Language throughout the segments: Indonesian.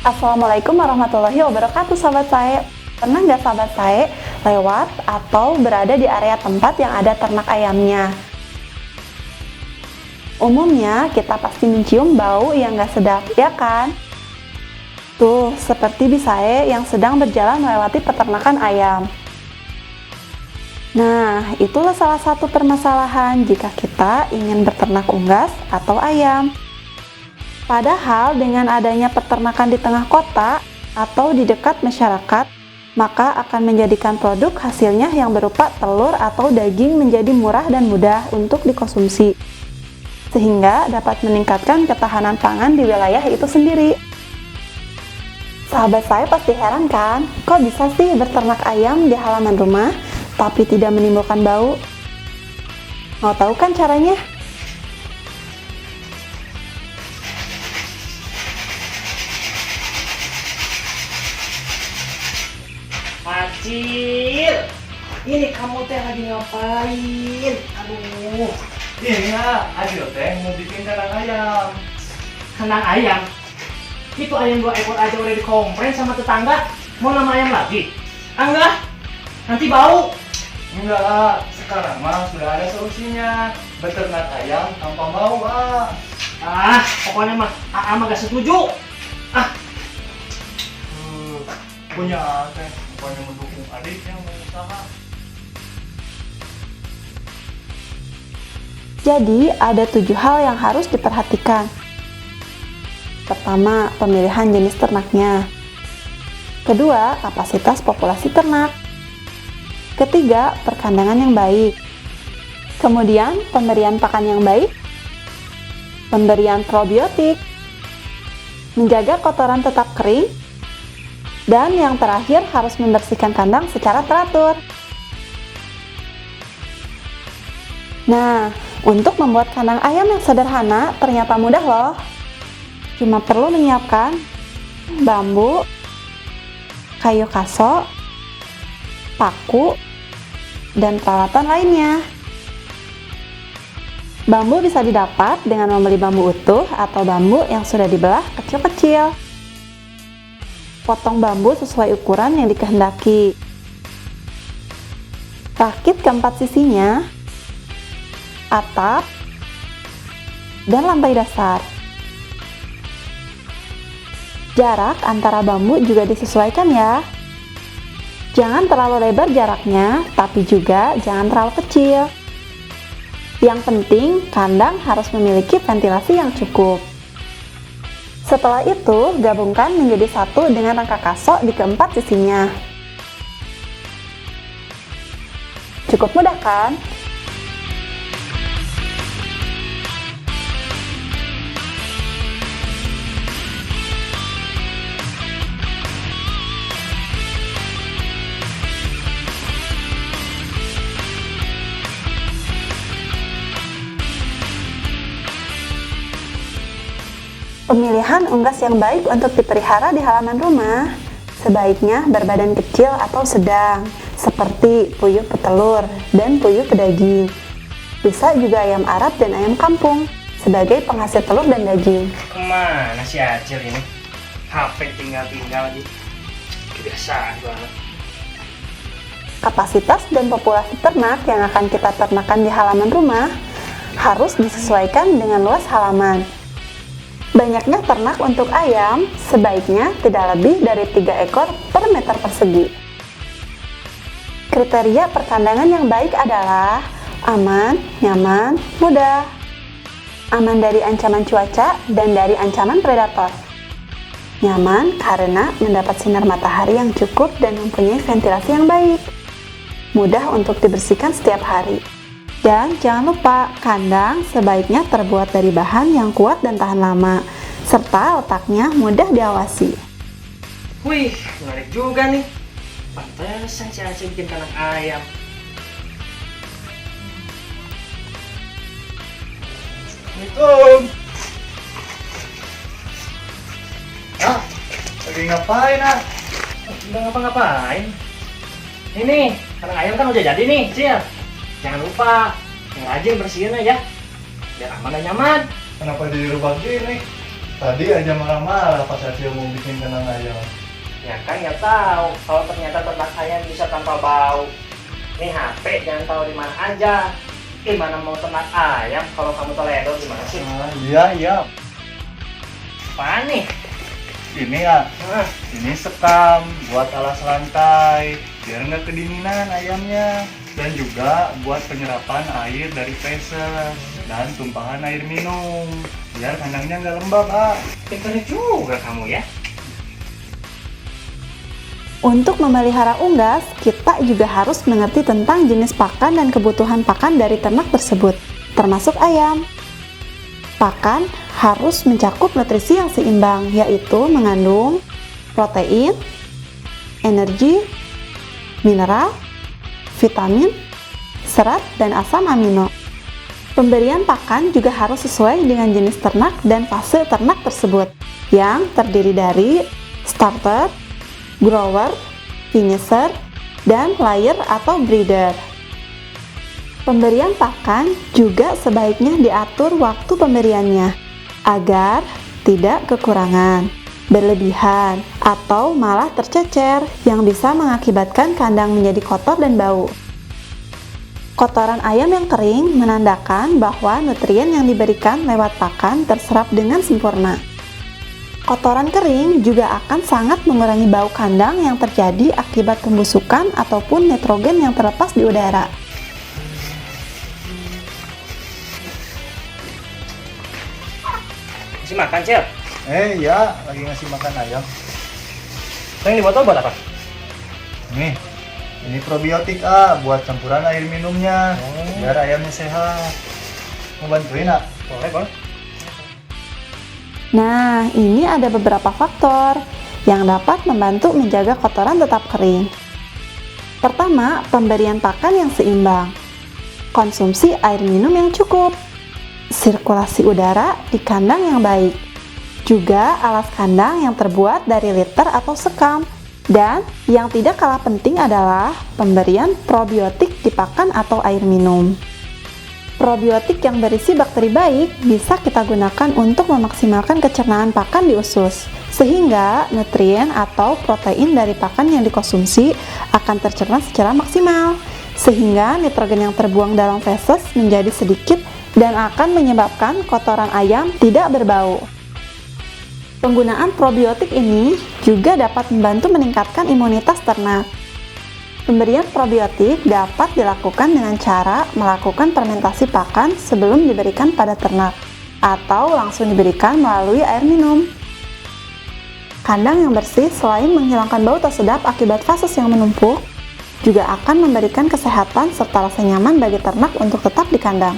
Assalamualaikum warahmatullahi wabarakatuh sahabat saya. Pernah nggak sahabat saya lewat atau berada di area tempat yang ada ternak ayamnya? Umumnya kita pasti mencium bau yang nggak sedap, ya kan? Tuh, seperti saya yang sedang berjalan melewati peternakan ayam. Nah, itulah salah satu permasalahan jika kita ingin berternak unggas atau ayam. Padahal dengan adanya peternakan di tengah kota atau di dekat masyarakat, maka akan menjadikan produk hasilnya yang berupa telur atau daging menjadi murah dan mudah untuk dikonsumsi, sehingga dapat meningkatkan ketahanan pangan di wilayah itu sendiri. Sahabat saya pasti heran kan, kok bisa sih berternak ayam di halaman rumah tapi tidak menimbulkan bau? Mau tahu kan caranya? Acil, ini kamu teh lagi ngapain? Aduh, Ini ya, Adil teh mau bikin kandang ayam. kandang ayam. Itu ayam 2 ekor aja udah dikomplain sama tetangga. Mau nama ayam lagi? Enggak, nanti bau. Enggak lah, sekarang mah sudah ada solusinya. Beternak ayam tanpa bau ah. Pokoknya mah AA mah gak setuju. Punya teh, pokoknya mendukung adik yang mau usaha. Jadi, ada 7 hal yang harus diperhatikan. Pertama, pemilihan jenis ternaknya. Kedua, kapasitas populasi ternak. Ketiga, perkandangan yang baik. Kemudian, pemberian pakan yang baik, pemberian probiotik, menjaga kotoran tetap kering, dan yang terakhir harus membersihkan kandang secara teratur. Nah, untuk membuat kandang ayam yang sederhana ternyata mudah loh. Cuma perlu menyiapkan bambu, kayu kaso, paku, dan peralatan lainnya. Bambu bisa didapat dengan membeli bambu utuh atau bambu yang sudah dibelah kecil-kecil. Potong bambu sesuai ukuran yang dikehendaki. Rakit keempat sisinya, atap, dan lantai dasar. Jarak antara bambu juga disesuaikan ya. Jangan terlalu lebar jaraknya, tapi juga jangan terlalu kecil. Yang penting, kandang harus memiliki ventilasi yang cukup. Setelah itu, gabungkan menjadi satu dengan rangka kaso di keempat sisinya. Cukup mudah kan? Pemilihan unggas yang baik untuk dipelihara di halaman rumah sebaiknya berbadan kecil atau sedang, seperti puyuh petelur dan puyuh pedaging. Bisa juga ayam Arab dan ayam kampung sebagai penghasil telur dan daging. Kemana si Acil ini? HP tinggal-tinggal lagi. Kebiasaan banget. Kapasitas dan populasi ternak yang akan kita ternakan di halaman rumah harus disesuaikan dengan luas halaman. Banyaknya ternak untuk ayam sebaiknya tidak lebih dari 3 ekor per meter persegi. Kriteria perkandangan yang baik adalah aman, nyaman, mudah. Aman dari ancaman cuaca dan dari ancaman predator. Nyaman karena mendapat sinar matahari yang cukup dan mempunyai ventilasi yang baik. Mudah untuk dibersihkan setiap hari. Dan jangan lupa, kandang sebaiknya terbuat dari bahan yang kuat dan tahan lama, serta letaknya mudah diawasi. Wih, menarik juga nih. Pantesan si Acil bikin kandang ayam. Assalamualaikum. Lagi ngapain ah? Udah ngapa-ngapain? Ini, kandang ayam kan udah jadi nih, Cil. Jangan lupa, yang rajin bersihin aja, biar aman dan nyaman. Kenapa dirubah gini? Tadi aja marah-marah pas Acil mau bikin kandang ayam. Ya kan nggak tahu kalau ternyata ternak ayam bisa tanpa bau. Nih HP jangan tahu di mana aja. Gimana mau ternak ayam kalau kamu teledor gimana sih? Iya. Apaan nih? Ini ya, Hah, ini sekam buat alas lantai biar nggak kedinginan ayamnya. Dan juga buat penyerapan air dari feses dan tumpahan air minum biar kandangnya nggak lembab, pintar juga kamu ya. Untuk memelihara unggas, kita juga harus mengerti tentang jenis pakan dan kebutuhan pakan dari ternak tersebut, termasuk ayam. Pakan harus mencakup nutrisi yang seimbang, yaitu mengandung protein, energi, mineral, vitamin, serat, dan asam amino. Pemberian pakan juga harus sesuai dengan jenis ternak dan fase ternak tersebut, yang terdiri dari starter, grower, finisher, dan layer atau breeder. Pemberian pakan juga sebaiknya diatur waktu pemberiannya agar tidak kekurangan, berlebihan, atau malah tercecer yang bisa mengakibatkan kandang menjadi kotor dan bau. Kotoran ayam yang kering menandakan bahwa nutrien yang diberikan lewat pakan terserap dengan sempurna. Kotoran kering juga akan sangat mengurangi bau kandang yang terjadi akibat pembusukan ataupun nitrogen yang terlepas di udara. Masih makan, Cil? Ya, lagi ngasih makan ayam. Yang di botol buat apa? Nih, ini probiotik buat campuran air minumnya biar ayamnya sehat. Mau bantuin Boleh. Nah, ini ada beberapa faktor yang dapat membantu menjaga kotoran tetap kering. Pertama, pemberian pakan yang seimbang. Konsumsi air minum yang cukup. Sirkulasi udara di kandang yang baik. Juga alas kandang yang terbuat dari liter atau sekam. Dan yang tidak kalah penting adalah pemberian probiotik di pakan atau air minum. Probiotik yang berisi bakteri baik bisa kita gunakan untuk memaksimalkan kecernaan pakan di usus, sehingga nutrien atau protein dari pakan yang dikonsumsi akan tercerna secara maksimal, sehingga nitrogen yang terbuang dalam feses menjadi sedikit dan akan menyebabkan kotoran ayam tidak berbau. Penggunaan probiotik ini juga dapat membantu meningkatkan imunitas ternak. Pemberian probiotik dapat dilakukan dengan cara melakukan fermentasi pakan sebelum diberikan pada ternak, atau langsung diberikan melalui air minum. Kandang yang bersih selain menghilangkan bau tak sedap akibat feses yang menumpuk, juga akan memberikan kesehatan serta rasa nyaman bagi ternak untuk tetap di kandang.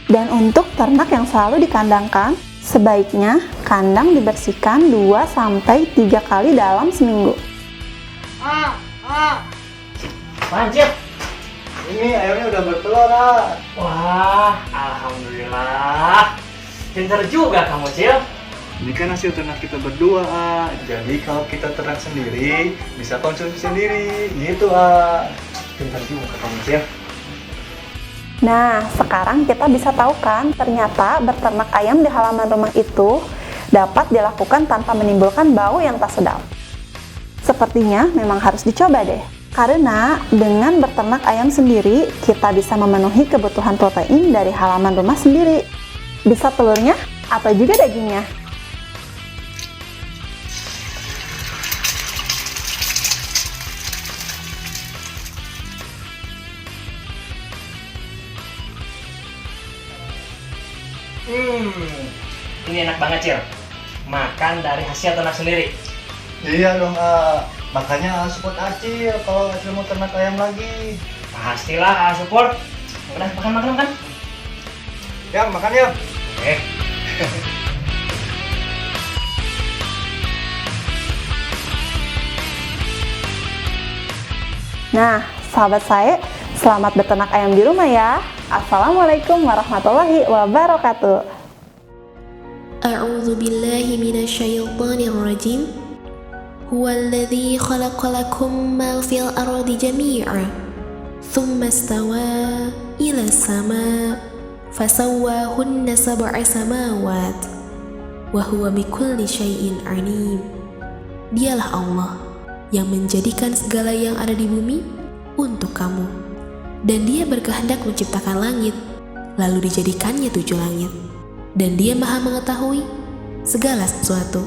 Dan untuk ternak yang selalu dikandangkan, sebaiknya kandang dibersihkan 2-3 kali dalam seminggu. Apaan, Cil? Ini ayamnya udah bertelur, Wah, alhamdulillah. Pintar juga kamu, Cil. Ini kan hasil ternak kita berdua, Jadi kalau kita ternak sendiri, bisa konsumsi sendiri, gitu, Pintar juga kamu, Cil. Nah, sekarang kita bisa tahu kan, ternyata berternak ayam di halaman rumah itu dapat dilakukan tanpa menimbulkan bau yang tak sedap. Sepertinya memang harus dicoba deh. Karena dengan berternak ayam sendiri, kita bisa memenuhi kebutuhan protein dari halaman rumah sendiri. Bisa telurnya atau juga dagingnya. Ini enak banget, Cil. Makan dari hasil ternak sendiri. Iya dong, makanya support Acil kalau Acil mau ternak ayam lagi. Pastilah, support. Udah, makan. Ya, makan ya. Nah, sahabat saya, selamat beternak ayam di rumah ya. Assalamualaikum warahmatullahi wabarakatuh. أعوذ بالله من الشيطان الرجيم هو الذي خلق لكم ما في الأرض جميعا ثم استوى إلى السماء فسواهن 7 سماوات wa huwa bikulli syai'in alim. Dialah Allah yang menjadikan segala yang ada di bumi untuk kamu. Dan Dia berkehendak menciptakan langit, lalu dijadikannya 7 langit. Dan Dia Maha mengetahui segala sesuatu.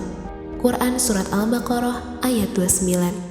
Quran Surat Al-Baqarah ayat 29.